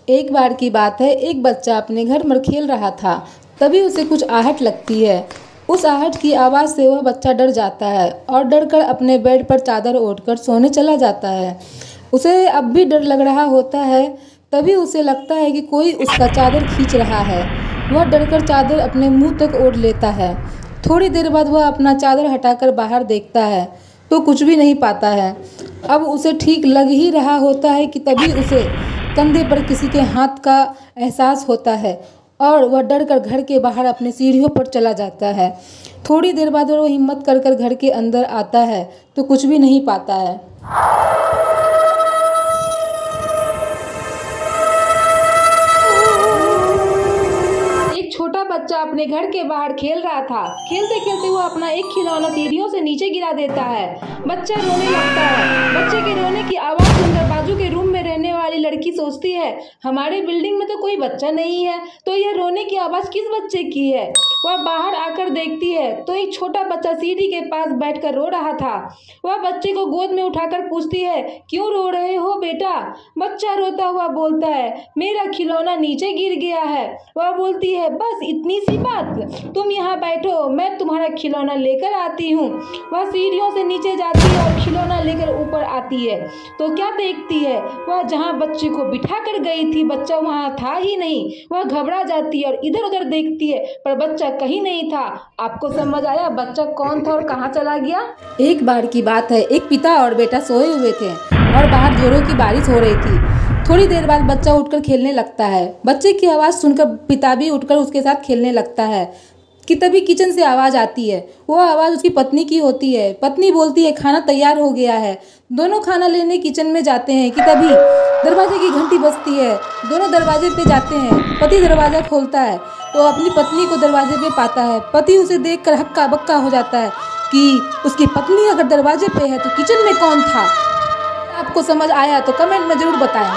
एक बार की बात है, एक बच्चा अपने घर में खेल रहा था। तभी उसे कुछ आहट लगती है। उस आहट की आवाज़ से वह बच्चा डर जाता है और डरकर अपने बेड पर चादर ओढ़कर सोने चला जाता है। उसे अब भी डर लग रहा होता है। तभी उसे लगता है कि कोई उसका चादर खींच रहा है। वह डरकर चादर अपने मुंह तक ओढ़ लेता है। थोड़ी देर बाद वह अपना चादर हटाकर बाहर देखता है तो कुछ भी नहीं पाता है। अब उसे ठीक लग ही रहा होता है कि तभी उसे कंधे पर किसी के हाथ का एहसास होता है और वह डरकर घर के बाहर अपने सीढ़ियों पर चला जाता है। थोड़ी देर बाद वह हिम्मत कर घर के अंदर आता है तो कुछ भी नहीं पाता है। एक छोटा बच्चा अपने घर के बाहर खेल रहा था। खेलते खेलते वो अपना एक खिलौना सीढ़ियों से नीचे गिरा देता है। बच्चा रोने लगता है। बच्चे के रोने की आवाज़ सुनकर बाजू के रूम में रहने वाली लड़की सोचती है, हमारे बिल्डिंग में तो कोई बच्चा नहीं है, तो यह रोने की आवाज़ किस बच्चे की है। वह बाहर आकर देखती है तो एक छोटा बच्चा सीढ़ी के पास बैठकर रो रहा था। वह बच्चे को गोद में उठाकर पूछती है, क्यों रो रहे हो बेटा। बच्चा रोता हुआ बोलता है, मेरा खिलौना नीचे गिर गया है। वह बोलती है, बस इतनी सी बात, तुम यहाँ बैठो, मैं तुम्हारा खिलौना लेकर आती हूँ। वह सीढ़ियों से नीचे जाती है और खिलौना लेकर ऊपर आती है तो क्या देखती है, वह जहाँ बच्चे को बिठा कर गई थी बच्चा वहाँ था ही नहीं। वह घबरा जाती है और इधर उधर देखती है पर बच्चा कहीं नहीं था। आपको समझ आया बच्चा कौन था और कहाँ चला गया। एक बार की बात है, एक पिता और बेटा सोए हुए थे और बाहर जोरों की बारिश हो रही थी। थोड़ी देर बाद बच्चा उठकर खेलने लगता है। बच्चे की आवाज़ सुनकर पिता भी उठकर उसके साथ खेलने लगता है कि तभी किचन से आवाज़ आती है। वो आवाज़ उसकी पत्नी की होती है। पत्नी बोलती है, खाना तैयार हो गया है। दोनों खाना लेने किचन में जाते हैं कि तभी दरवाजे की घंटी बजती है। दोनों दरवाजे पे जाते हैं। पति दरवाज़ा खोलता है तो अपनी पत्नी को दरवाजे पे पाता है। पति उसे देखकर हक्का बक्का हो जाता है कि उसकी पत्नी अगर दरवाजे पे है तो किचन में कौन था। आपको समझ आया तो कमेंट में ज़रूर बताएं।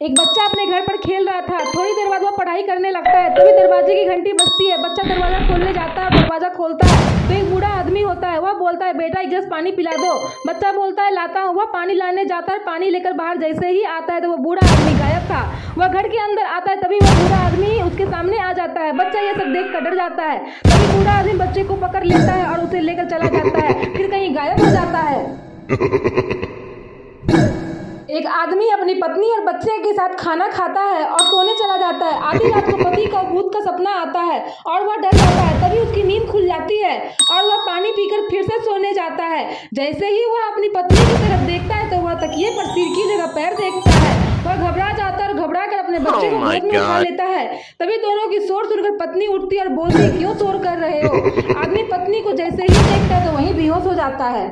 एक बच्चा अपने घर पर खेल रहा था। थोड़ी देर बाद वह पढ़ाई करने लगता है। तभी दरवाजे की घंटी बजती है। बच्चा दरवाजा खोलने जाता है। दरवाजा खोलता है तो एक बूढ़ा आदमी होता है। वह बोलता है, बेटा एक गिलास पानी पिला दो। बच्चा बोलता है, लाता हूँ। वह पानी लाने जाता है। पानी लेकर बाहर जैसे ही आता है तो वह बूढ़ा आदमी गायब था। वह घर के अंदर आता है तभी वह बूढ़ा आदमी उसके सामने आ जाता है। बच्चा यह सब देख कर डर जाता है। तभी बूढ़ा आदमी बच्चे को पकड़ लेता है और उसे लेकर चला जाता है, फिर कहीं गायब हो जाता है। एक आदमी अपनी पत्नी और बच्चे के साथ खाना खाता है और सोने चला जाता है। आधी रात को पति का भूत का सपना आता है और वह डर जाता है। तभी उसकी नींद खुल जाती है और वह पानी पीकर फिर से सोने जाता है। जैसे ही वह अपनी पत्नी की तरफ देखता है तो वह तकिए पर सिर की जगह पैर देखता है। वह घबरा जाता है और घबरा कर अपने बच्चे को गोद में उठा लेता है। तभी दोनों की शोर सुनकर पत्नी उठती है और बोलती है, क्यों शोर कर रहे हो। आदमी पत्नी को जैसे ही देखता है तो वहीं बेहोश हो जाता है।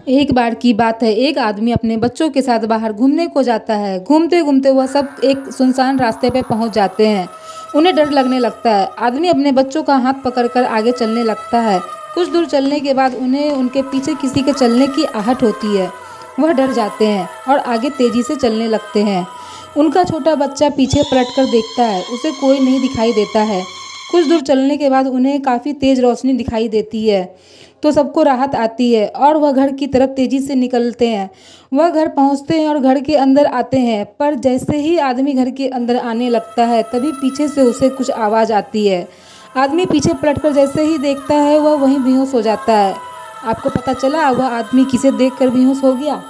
एक बार की बात है, एक आदमी अपने बच्चों के साथ बाहर घूमने को जाता है। घूमते घूमते वह सब एक सुनसान रास्ते पे पहुंच जाते हैं। उन्हें डर लगने लगता है। आदमी अपने बच्चों का हाथ पकड़कर आगे चलने लगता है। कुछ दूर चलने के बाद उन्हें उनके पीछे किसी के चलने की आहट होती है। वह डर जाते हैं और आगे तेजी से चलने लगते हैं। उनका छोटा बच्चा पीछे पलटकर देखता है, उसे कोई नहीं दिखाई देता है। कुछ दूर चलने के बाद उन्हें काफ़ी तेज़ रोशनी दिखाई देती है तो सबको राहत आती है और वह घर की तरफ तेज़ी से निकलते हैं। वह घर पहुंचते हैं और घर के अंदर आते हैं पर जैसे ही आदमी घर के अंदर आने लगता है तभी पीछे से उसे कुछ आवाज़ आती है। आदमी पीछे पलटकर जैसे ही देखता है वह वहीं बेहोश हो जाता है। आपको पता चला वह आदमी किसे देखकर बेहोश हो गया।